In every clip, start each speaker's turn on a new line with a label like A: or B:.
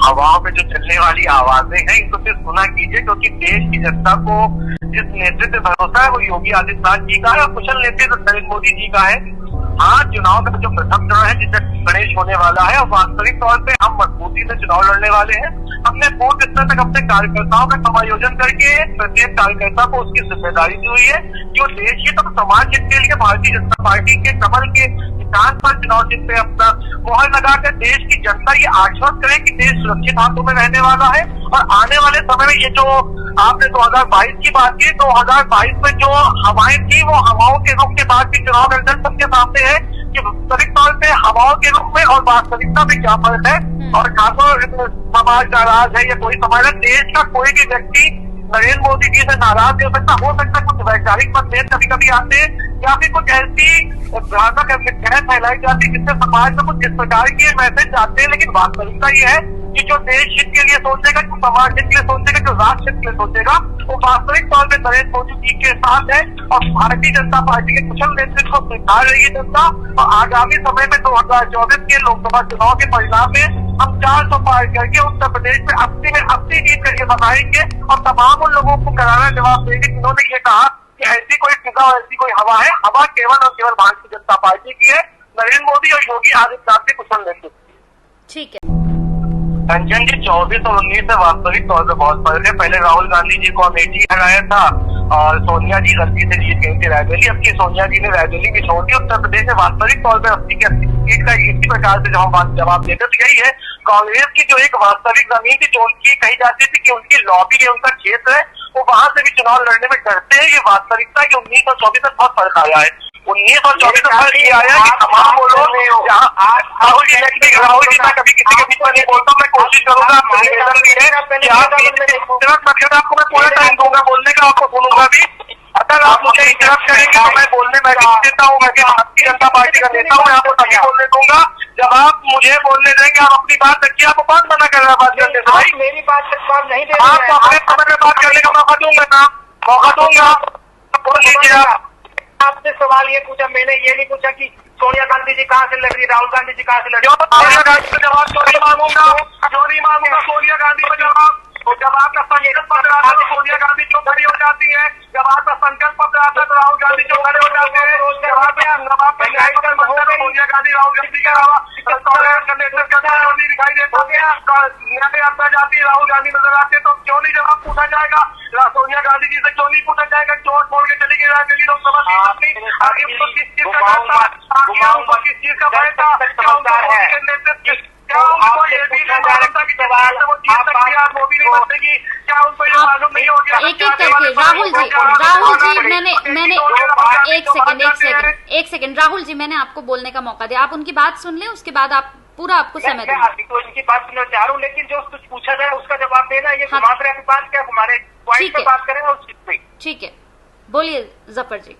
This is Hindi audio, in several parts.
A: हवाओं में जो चलने वाली आवाजें हैं इनको सिर्फ सुना कीजिए, क्योंकि देश की जनता को जिस नेतृत्व भरोसा है वो योगी आदित्यनाथ जी का है और कुशल नेतृत्व नरेंद्र मोदी जी का है। हाँ, चुनाव का जो प्रथम चरण है जिसमें गणेश होने वाला है और वास्तविक तौर पे हम मजबूती से चुनाव लड़ने वाले हैं। हमने बूथ स्तर तक अपने कार्यकर्ताओं का समायोजन करके प्रत्येक कार्यकर्ता को उसकी जिम्मेदारी दी हुई है कि वो देश हित और समाज हित के लिए भारतीय जनता पार्टी के कमल के निशान पर चुनाव जीतने अपना मोहर लगाकर देश की जनता ये आश्वस्त करे कि देश सुरक्षित हाथों में रहने वाला है। और आने वाले समय में ये जो आपने 2022 की बात की, 2022 में जो हवाएं थी वो हवाओं के रुख के बाद भी चुनाव का रिजल्ट सबके सामने है कि वास्तविक तौर पे हवाओं के रुख में और वास्तविकता में क्या फर्क है। और खासतौर समाज नाराज है या कोई समाज, देश का कोई भी व्यक्ति नरेंद्र मोदी जी से नाराज नहीं हो सकता कुछ वैचारिक मतभेद कभी कभी आते हैं या फिर कुछ ऐसी भ्रामक खैर फैलाई जाती है जिससे समाज में कुछ इस प्रकार के मैसेज जाते हैं। लेकिन वास्तविकता ये है कि जो देश हित के लिए सोचेगा, जो समाज हित के लिए सोचेगा, जो राष्ट्र हित के लिए सोचेगा, वो वास्तविक तौर पर नरेंद्र मोदी जी के साथ है और भारतीय जनता पार्टी के कुशल नेतृत्व को स्वीकार रही है जनता। और आगामी समय में 2024 के लोकसभा चुनाव के परिणाम में हम 400 पार करके उत्तर प्रदेश में 80 में 80 जीत करके बताएंगे और तमाम उन लोगों को करारा जवाब देंगे जिन्होंने ये कहा कि ऐसी कोई फिजा और ऐसी कोई हवा है। हवा केवल और केवल भारतीय जनता पार्टी की है, नरेंद्र मोदी और योगी आदित्यनाथ के कुशल नेतृत्व।
B: ठीक है
A: संजन जी, 24 और 19 से वास्तविक तौर पर बहुत फर्क है। पहले राहुल गांधी जी को अमेठी हराया था और सोनिया जी गलती से जीत गई थी रायबरेली। अब की सोनिया जी ने रायबरेली भी छोड़ दी। उत्तर प्रदेश में वास्तविक तौर पर 80 की 80 सीट का इसी प्रकार से जब हम जवाब देते तो यही है। कांग्रेस की जो एक वास्तविक जमीन थी जो उनकी कही जाती थी कि उनकी लॉबी है, उनका क्षेत्र है, वो वहां से भी चुनाव लड़ने में डरते हैं। ये वास्तविकता है कि 19 और 24 में बहुत फर्क आया है। 19 और 24 में फर्क ये आया है कि तमाम वो लोग राहुल जी मैं कभी किसी के बीच में नहीं बोलता हूँ, मैं कोशिश करूंगा आपको निवेदन भी है कि आप आपको मैं पूरा टाइम दूंगा बोलने का, आपको सुनूंगा भी। अगर आप मुझे इंटरप्ट करेंगे तो मैं बोलने में देता हूँ, मैं भारतीय जनता पार्टी का नेता हूँ, मैं आपको तभी बोलने दूंगा जब आप मुझे बोलने देंगे। आप अपनी बात रखिए, आपको कौन मना कर रहा है बात करने से? भाई
C: मेरी बात तक बात नहीं दे
A: आप अपने समय में बात करने का मौका दूंगा ना, मौका दूंगा, बोल लीजिए आप।
C: आपसे सवाल ये पूछा, मैंने ये नहीं पूछा कि सोनिया गांधी जी कहाँ से लड़ रही, राहुल गांधी जी कहाँ से लड़ रही।
A: सोनिया गांधी का जवाब क्यों नहीं मांगूंगा सोनिया गांधी का जवाब। जब आपका संकल्प पत्र आता है तो सोनिया गांधी क्यों खड़ी हो जाती है? जब आपका संकल्प पत्र आता है तो राहुल गांधी क्यों खड़े हो जाते हैं? जब आपका सोनिया गांधी राहुल गांधी के अलावा नहीं दिखाई देता, न्याय यात्रा जाती है राहुल गांधी नजर आते तो क्यों नहीं जवाब पूछा जाएगा? सोनिया गांधी जी से क्यों नहीं पूछा जाएगा? चोट छोड़ के चली गई रायबरेली लोकसभा सीट नहीं, आगे उनको किस चीज का डर था, आगे उनको किस चीज का भय था? क्या उनको मोदी के नेतृत्व, क्या उनको ये भी नहीं मालूम था कि सवाल वो जीत सकती है, मोदी नहीं बनेगी? क्या उनको ये मालूम नहीं हो गया?
B: एक एक करके राहुल जी मैंने एक सेकंड राहुल जी, मैंने आपको बोलने का मौका दिया, आप उनकी बात सुन लें, उसके बाद आप पूरा आपको समय दें।
C: तो इनकी बात सुनना चाह रहा हूँ, लेकिन जो कुछ पूछा जाए उसका जवाब देना। ये घुमाते की बात क्या, हमारे पॉइंट पे बात करें उस चीज पे।
B: ठीक है, बोलिए जफर जी।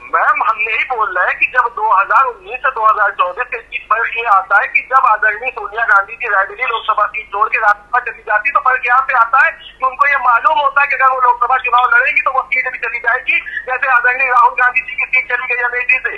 A: मैम, हम यही बोल रहे हैं कि जब 2019 से 2024 के बीच फर्क ये आता है कि जब आदरणीय सोनिया गांधी की रायबरेली लोकसभा सीट छोड़ के राज्यसभा चली जाती तो फर्क यहाँ पे आता है कि उनको ये मालूम होता है कि अगर वो लोकसभा चुनाव लड़ेंगी तो वो सीट भी चली जाएगी, जैसे आदरणीय राहुल गांधी जी की सीट चली गई अमेठी से।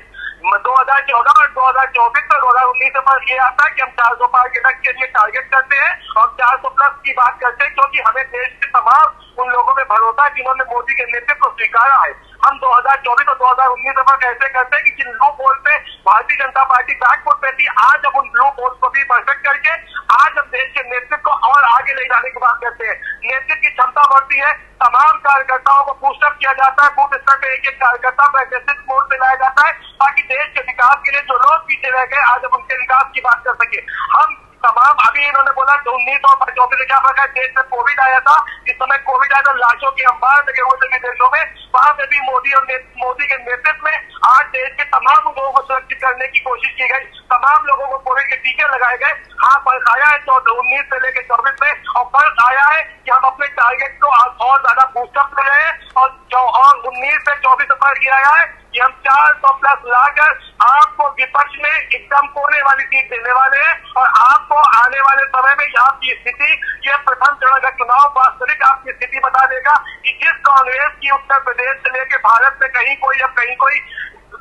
A: 2014 और 2024 और 2019 से फर्क ये आता है कि हम 400 पार के तक के लिए टारगेट करते हैं और 400 प्लस की बात करते हैं, क्योंकि हमें देश के तमाम उन लोगों में भरोसा है जिन्होंने मोदी के नेतृत्व को स्वीकारा है। हम 2024 और 2019 में फर्क ऐसे करते हैं कि जिन लूप होल पे भारतीय जनता पार्टी बैकफुट पे थी, आज अब उन लूप होल को भी परफेक्ट करके आज हम देश के नेतृत्व को और आगे ले जाने की बात करते हैं। नेतृत्व की क्षमता बढ़ती है, तमाम कार्यकर्ताओं को बूस्टअप किया जाता है, बूथ स्तर पे एक एक कार्यकर्ता को एग्रेसिव मोड पे लाया जाता है ताकि देश के विकास के लिए जो लोग पीछे रह गए आज अब उनके विकास की बात कर सके। हम तमाम अभी इन्होंने बोला 19 और 24 में क्या फर्क है? देश में कोविड आया था, जिस समय कोविड आया तो लाशों के अंबार लगे हुए थे विदेशों में, वहां पे भी मोदी के नेतृत्व में आज देश के तमाम लोगों को सुरक्षित करने की कोशिश की गई, तमाम लोगों को कोविड के टीके लगाए गए। हाँ, फर्क आया है 19 से लेकर 24 में, और फर्क आया है कि हम अपने टारगेट को और ज्यादा बूस्टअप कर रहे हैं और 19 से 24 में फर्क आया है कि हम 400 प्लस लाकर आपको विपक्ष में एकदम कोने वाली सीट देने वाले हैं और आपको आने वाले समय में आपकी स्थिति, ये प्रथम चरण का चुनाव वास्तविक आपकी स्थिति बता देगा कि जिस कांग्रेस की उत्तर प्रदेश से लेकर भारत में कहीं कोई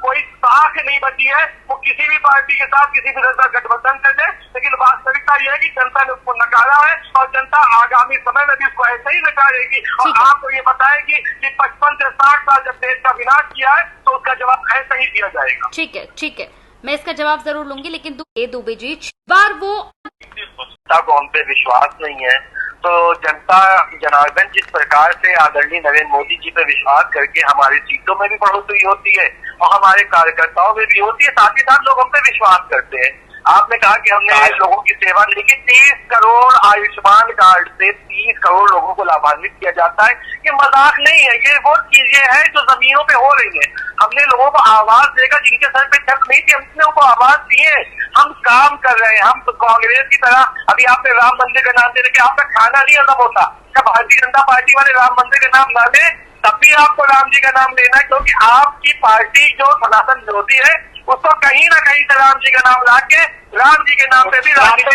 A: कोई साख नहीं बची है, वो किसी भी पार्टी के साथ किसी भी तरह का गठबंधन कर ले, लेकिन वास्तविकता यह है कि जनता ने उसको नकारा है और जनता आगामी समय में भी उसको ऐसे ही नकारेगी। और आपको ये बताएगी कि 55 से 60 साल जब देश का विनाश किया है तो उसका जवाब ऐसा ही दिया जाएगा।
B: ठीक है, ठीक है, मैं इसका जवाब जरूर लूंगी, लेकिन दुबे जी बार वो
A: जनता को हम पे विश्वास नहीं है, तो जनता जनार्दन जिस प्रकार से आदरणीय नरेंद्र मोदी जी पे विश्वास करके हमारी सीटों में भी बढ़ोतरी होती है और हमारे कार्यकर्ताओं में भी होती है, साथ ही साथ लोग हम पे विश्वास करते हैं। आपने कहा कि हमने लोगों की सेवा नहीं की, 30 करोड़ आयुष्मान कार्ड से 30 करोड़ लोगों को लाभान्वित किया जाता है। ये मजाक नहीं है, ये वो चीजें हैं जो जमीनों पे हो रही हैं। हमने लोगों को आवाज देकर जिनके सर पे छत नहीं थी, हमने उनको आवाज दिए, हम काम कर रहे हैं। हम कांग्रेस की तरह, अभी आपने राम मंदिर का नाम दे रहे, आपका खाना नहीं खत्म होता क्या? भारतीय जनता पार्टी वाले राम मंदिर का नाम ना ले तब भी आपको राम जी का नाम लेना है, क्योंकि आपकी पार्टी जो सनातन विरोधी है उसको कहीं ना कहीं से राम जी का नाम लाके राम जी के नाम पे भी राजनीति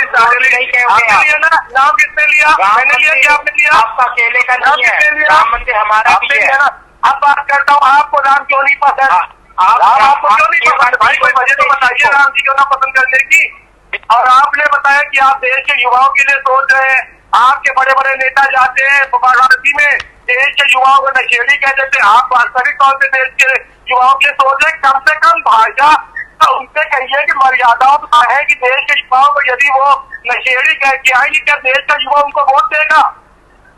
A: लिया ना। नाम किसने लिया? मैंने लिया कि आपने लिया?
C: आपका अकेले का नहीं है, राम मंदिर हमारा भी है।
A: अब बात करता हूँ, आपको राम क्यों नहीं पसंद? आपको क्यों नहीं पसंद? भाई कोई वजह तो बताइए राम जी क्यों ना पसंद करने की। और आपने बताया कि आप देश के युवाओं के लिए सोच रहे हैं, आपके बड़े बड़े नेता जाते हैं वाराणसी में, देश के युवाओं को नशेड़ी कह देते हैं। आप वास्तविक तौर पर देश के युवाओं के लिए सोच रहे, कम से कम भाषा तो उनसे कहिए कि मर्यादाओं तो है कि देश के युवाओं को यदि वो नशेड़ी कह के आएंगे, क्या देश का युवा उनको वोट देगा?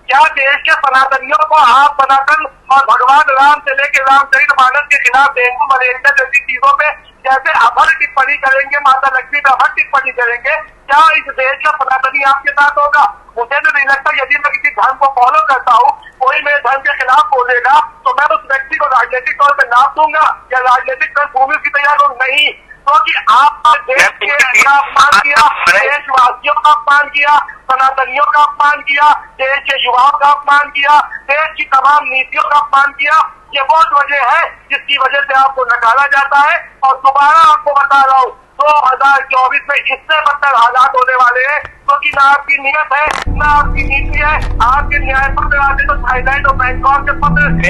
A: क्या देश के सनातनियों को आप सनातन और भगवान राम से लेकर रामचरितमानस के खिलाफ डेंगू मलेरिया जैसी चीजों पे जैसे अभर टिप्पणी करेंगे, माता लक्ष्मी पे अभर टिप्पणी करेंगे, क्या इस देश का सनातनी आपके साथ होगा? मुझे तो नहीं लगता। यदि मैं किसी धर्म को फॉलो करता हूँ, कोई मेरे धर्म के खिलाफ बोलेगा तो मैं उस व्यक्ति को राजनीतिक तौर पर नाप दूंगा या राजनीतिक भूमि की तैयार हूँ? नहीं, क्योंकि आपने देश के अपमान किया, देशवासियों का अपमान किया, सनातनियों का अपमान किया, देश के युवाओं का अपमान किया, देश की तमाम नीतियों का अपमान किया। ये बहुत वजह है जिसकी वजह से आपको नकारा जाता है। और दोबारा आपको बता रहा हूँ, 2024 में इससे बदतर हालात होने वाले हैं, क्योंकि ना आपकी नियत है ना आपकी नीति है। आपके न्याय पत्र आते तो थाईलैंड और बैंकॉक के पत्र की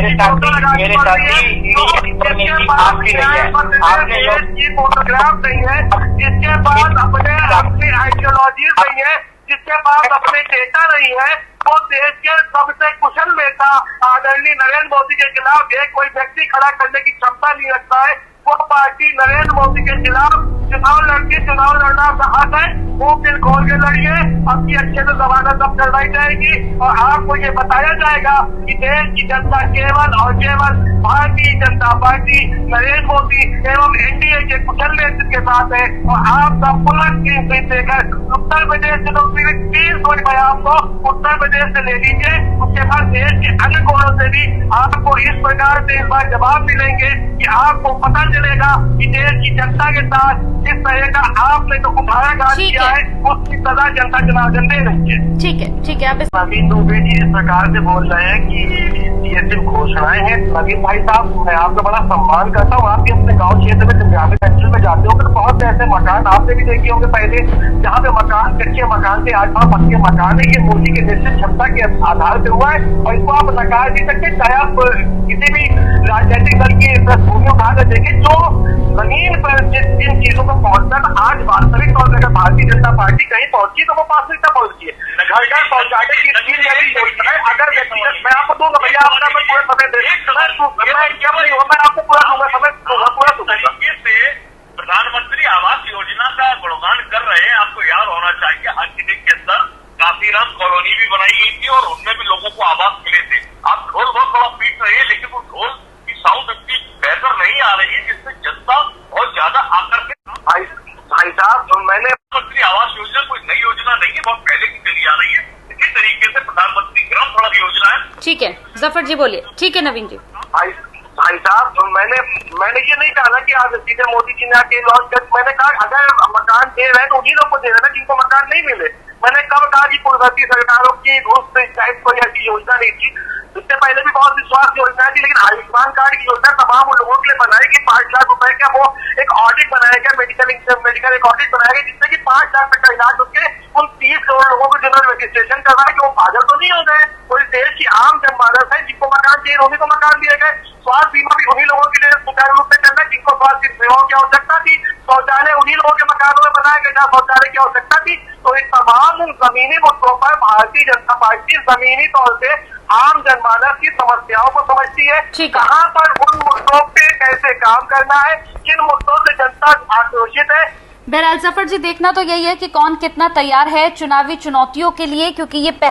A: फोटोग्राफ नहीं है, जिसके पास अपनी आइडियोलॉजीज नहीं है, जिसके पास अपने डेटा नहीं है, वो देश के सबसे कुशल नेता आदरणीय नरेंद्र मोदी के खिलाफ एक कोई व्यक्ति खड़ा करने की क्षमता नहीं रखता है। वो पार्टी नरेंद्र मोदी के खिलाफ चुनाव लड़ना साहस है, वो दिल खोल के लड़िए, आपकी अच्छे से जमानत अब करवाई जाएगी और आपको ये बताया जाएगा कि देश की जनता केवल और केवल भारतीय जनता पार्टी नरेंद्र मोदी एवं एनडीए के कुशल नेतृत्व के साथ है। और आप सब पुनः सीट देकर उत्तर प्रदेश से तो सिर्फ 3 वोट मैं आपको उत्तर प्रदेश से ले लीजिए, उसके बाद देश के अन्य कोणों से भी आपको इस प्रकार से इस बार जवाब मिलेंगे कि आपको पता चलेगा कि देश की जनता के साथ जिस तरह का आपने तो कुम्हाराघात किया है उसकी सजा जनता जनार्दन दे रही है।
B: ठीक है, ठीक है। आप
A: नवीन दुबे जी इस प्रकार से बोल रहे हैं कि ये सिर्फ घोषणाएं हैं। नवीन भाई साहब, मैं आपका बड़ा सम्मान करता हूँ, आप अपने गाँव क्षेत्र में ग्रामीण अंचल में जाते हो तो बहुत से ऐसे मकान आपने भी देखे होंगे पहले, जहाँ पे मकान कच्चे मकान थे, आज वहाँ पक्के मकान है। ये मोदी के निश्चित क्षमता के आधार पर हुआ है और इसको आप नकार नहीं सकते। चाहे आप किसी भी राजनीतिक दल की पृष्ठभूमि उठाकर देखें, जो जमीन पर जिन चीजों को पहुंचना था, आज वास्तविक तौर पर अगर भारतीय जनता पार्टी कहीं पहुंची तो वो वास्तविकता पहुंची है। घर घर पहुंचाने की स्कीम यदि योजना है, अगर व्यक्तिगत मैं आपको दूंगा भैया, आपका मैं पूरा समय दे मैं आपको पूरा दूंगा, समय पूरा दूंगा।
D: प्रधानमंत्री आवास योजना का गुणगान कर रहे हैं, आपको याद होना चाहिए अंजनी के अंदर काशीराम कॉलोनी भी बनाई गई थी और उनमें भी लोगों को आवास मिले थे। आप ढोल बहुत बड़ा पीट रहे हैं, लेकिन वो ढोल की साउंड इतनी बेहतर नहीं आ रही है जिससे जनता बहुत ज्यादा आकर्षित।
A: भाई साहब, मैंने
D: प्रधानमंत्री आवास योजना कोई नई योजना नहीं है, बहुत पहले की चली आ रही है। इसी तरीके से प्रधानमंत्री ग्राम सड़क योजना है।
B: ठीक है, जफर जी बोलिए। ठीक है नवीन जी।
A: भाई साहब, मैंने ये नहीं कहा ना कि आज सीधे मोदी जी ने आके लॉन्च कर, मैंने कहा अगर मकान दे रहे हैं तो उन्हीं लोग को दे रहे हैं जिनको मकान नहीं मिले। मैंने कब कहा कि पूर्ववर्ती सरकारों की उस टाइप कोई ऐसी योजना नहीं थी, इससे पहले भी बहुत सी स्वास्थ्य योजनाएं थी, लेकिन आयुष्मान कार्ड की योजना तमाम उन लोगों के लिए बनाई कि 5 लाख रुपए का वो एक ऑडिट बनाया गया, मेडिकल एक ऑडिट बनाया गया जिससे कि 5 लाख तक का इलाज उसके उन 30 करोड़ लोगों को जनरल रजिस्ट्रेशन कर रहा है कि वो पागल तो नहीं हो गए। कोई देश की आम जनमानस है जिनको मकान चाहिए उन्हीं को मकान दिए गए। स्वास्थ्य बीमा भी उन्हीं लोगों के लिए सुचारू रूप से चल रहा है जिनको स्वास्थ्य सेवाओं की आवश्यकता थी। शौचालय उन्हीं लोगों के मकानों में बनाए गए जहाँ शौचालय की आवश्यकता थी। तो इन तमाम जमीनी मुद्दों पर भारतीय जनता पार्टी जमीनी तौर से आम जनमानस की समस्याओं को समझती है। कहाँ पर उन मुद्दों पे कैसे काम करना है, किन मुद्दों से जनता आक्रोशित है।
B: बहरहाल जफर जी, देखना तो यही है कि कौन कितना तैयार है चुनावी चुनौतियों के लिए, क्योंकि ये